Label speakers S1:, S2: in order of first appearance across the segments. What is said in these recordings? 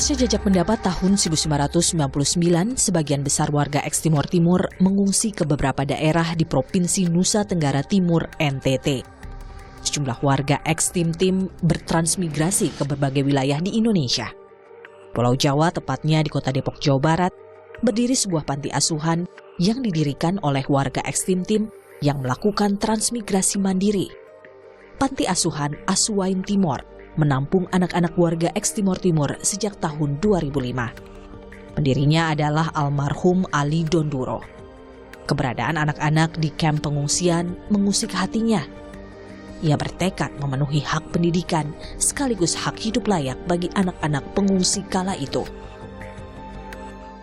S1: Pasca jajak pendapat tahun 1999, sebagian besar warga eks Timor Timur mengungsi ke beberapa daerah di Provinsi Nusa Tenggara Timur (NTT). Sejumlah warga eks Tim-Tim bertransmigrasi ke berbagai wilayah di Indonesia. Pulau Jawa, tepatnya di Kota Depok, Jawa Barat, berdiri sebuah panti asuhan yang didirikan oleh warga eks Tim-Tim yang melakukan transmigrasi mandiri. Panti asuhan Asuwain Timor menampung anak-anak warga eks Timor Timur sejak tahun 2005. Pendirinya adalah almarhum Ali Donduro. Keberadaan anak-anak di kamp pengungsian mengusik hatinya. Ia bertekad memenuhi hak pendidikan sekaligus hak hidup layak bagi anak-anak pengungsi kala itu.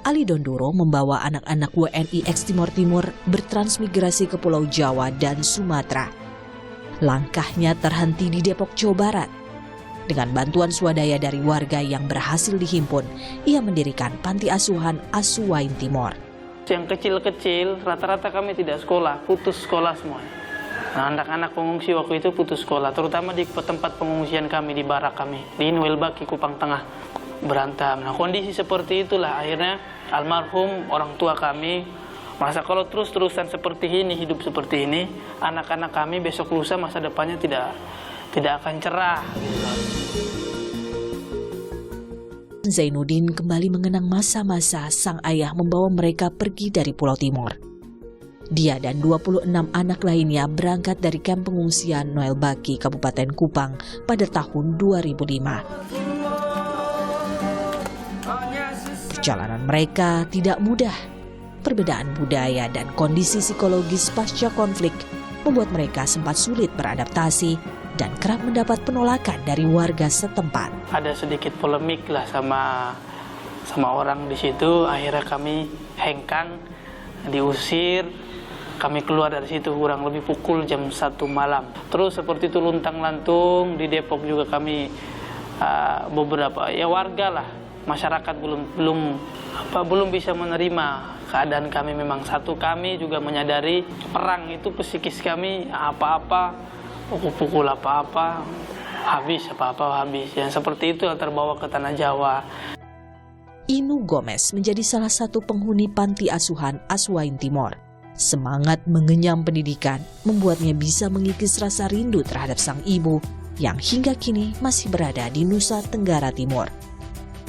S1: Ali Donduro membawa anak-anak WNI eks Timor Timur bertransmigrasi ke Pulau Jawa dan Sumatera. Langkahnya terhenti di Depok, Jawa Barat. Dengan bantuan swadaya dari warga yang berhasil dihimpun, ia mendirikan panti asuhan Asuwain Timor.
S2: Yang kecil-kecil, rata-rata kami tidak sekolah, putus sekolah semua. Nah, anak-anak pengungsi waktu itu putus sekolah, terutama di tempat pengungsian kami, di barak kami, di Noel Baki, Kupang Tengah, berantem. Nah, kondisi seperti itulah akhirnya almarhum orang tua kami merasa kalau terus-terusan seperti ini, hidup seperti ini, anak-anak kami besok lusa masa depannya tidak akan cerah.
S1: Zainuddin kembali mengenang masa-masa sang ayah membawa mereka pergi dari Pulau Timor. Dia dan 26 anak lainnya berangkat dari kamp pengungsian Noel Baki, Kabupaten Kupang pada tahun 2005. Perjalanan mereka tidak mudah. Perbedaan budaya dan kondisi psikologis pasca konflik membuat mereka sempat sulit beradaptasi dan kerap mendapat penolakan dari warga setempat.
S2: Ada sedikit polemik lah sama orang di situ. Akhirnya kami hengkang, diusir. Kami keluar dari situ kurang lebih pukul jam 1 malam. Terus seperti itu luntang-lantung di Depok juga kami beberapa warga lah, masyarakat belum bisa menerima keadaan kami. Memang kami juga menyadari perang itu psikis kami apa-apa, pukul apa-apa, habis. Yang seperti itu yang terbawa ke tanah Jawa.
S1: Inu Gomez menjadi salah satu penghuni panti asuhan Asuwain Timor. Semangat mengenyam pendidikan membuatnya bisa mengikis rasa rindu terhadap sang ibu yang hingga kini masih berada di Nusa Tenggara Timur.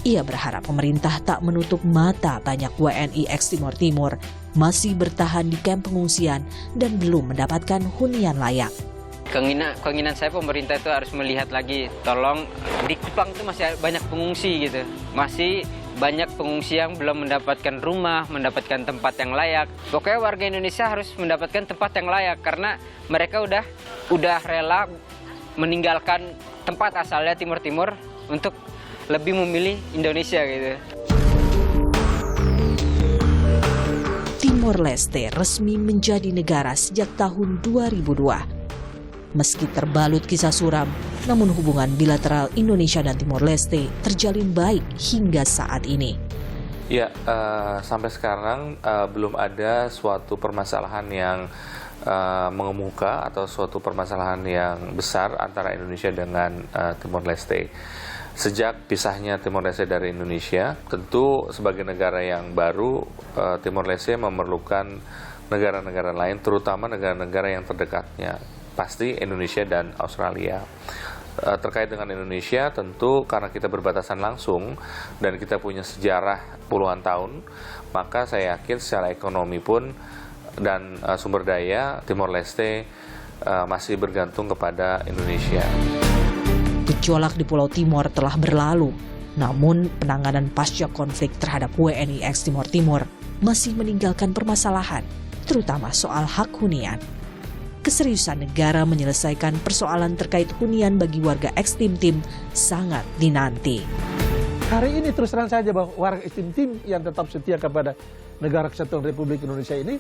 S1: Ia berharap pemerintah tak menutup mata banyak WNI eks Timor Timur masih bertahan di kamp pengungsian dan belum mendapatkan hunian layak.
S3: Keinginan saya pemerintah itu harus melihat lagi, tolong di Kupang itu masih banyak pengungsi gitu, masih banyak pengungsi yang belum mendapatkan rumah, mendapatkan tempat yang layak. Pokoknya warga Indonesia harus mendapatkan tempat yang layak karena mereka udah rela meninggalkan tempat asalnya Timur Timur untuk lebih memilih Indonesia gitu.
S1: Timor Leste resmi menjadi negara sejak tahun 2002. Meski terbalut kisah suram, namun hubungan bilateral Indonesia dan Timor Leste terjalin baik hingga saat ini.
S4: Ya, sampai sekarang belum ada suatu permasalahan yang mengemuka atau suatu permasalahan yang besar antara Indonesia dengan Timor Leste. Sejak pisahnya Timor Leste dari Indonesia, tentu sebagai negara yang baru, Timor Leste memerlukan negara-negara lain, terutama negara-negara yang terdekatnya. Pasti Indonesia dan Australia. Terkait dengan Indonesia, tentu karena kita berbatasan langsung dan kita punya sejarah puluhan tahun, maka saya yakin secara ekonomi pun dan sumber daya Timor Leste masih bergantung kepada Indonesia.
S1: Gejolak di Pulau Timor telah berlalu, namun penanganan pasca konflik terhadap WNI eks Timor Timur masih meninggalkan permasalahan, terutama soal hak hunian. Keseriusan negara menyelesaikan persoalan terkait hunian bagi warga eks Tim-Tim sangat dinanti.
S5: Hari ini terus terang saja bahwa warga eks Tim-Tim yang tetap setia kepada Negara Kesatuan Republik Indonesia ini,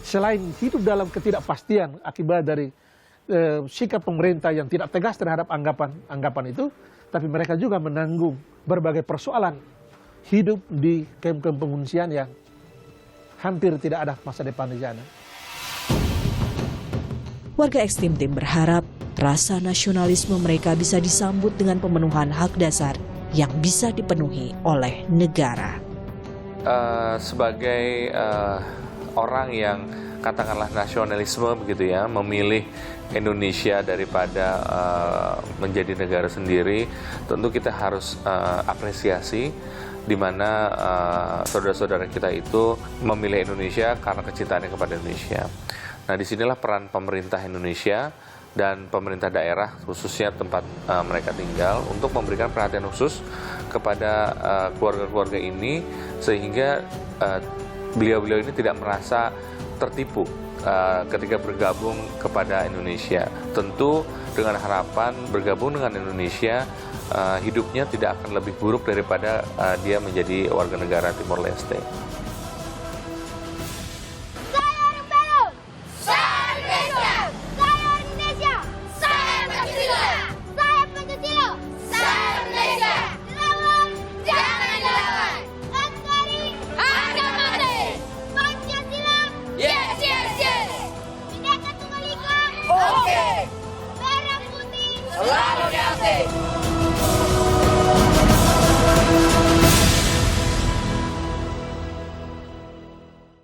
S5: selain hidup dalam ketidakpastian akibat dari sikap pemerintah yang tidak tegas terhadap anggapan itu, tapi mereka juga menanggung berbagai persoalan hidup di kamp-kamp pengungsian yang hampir tidak ada masa depan di sana.
S1: Warga eks Tim-Tim berharap rasa nasionalisme mereka bisa disambut dengan pemenuhan hak dasar yang bisa dipenuhi oleh negara.
S4: Sebagai orang yang katakanlah nasionalisme begitu ya, memilih Indonesia daripada menjadi negara sendiri, tentu kita harus apresiasi di mana saudara-saudara kita itu memilih Indonesia karena kecintaannya kepada Indonesia. Nah, disinilah peran pemerintah Indonesia dan pemerintah daerah, khususnya tempat mereka tinggal, untuk memberikan perhatian khusus kepada keluarga-keluarga ini, sehingga beliau-beliau ini tidak merasa tertipu ketika bergabung kepada Indonesia. Tentu dengan harapan bergabung dengan Indonesia, hidupnya tidak akan lebih buruk daripada dia menjadi warga negara Timor Leste.
S6: Selalu di hati.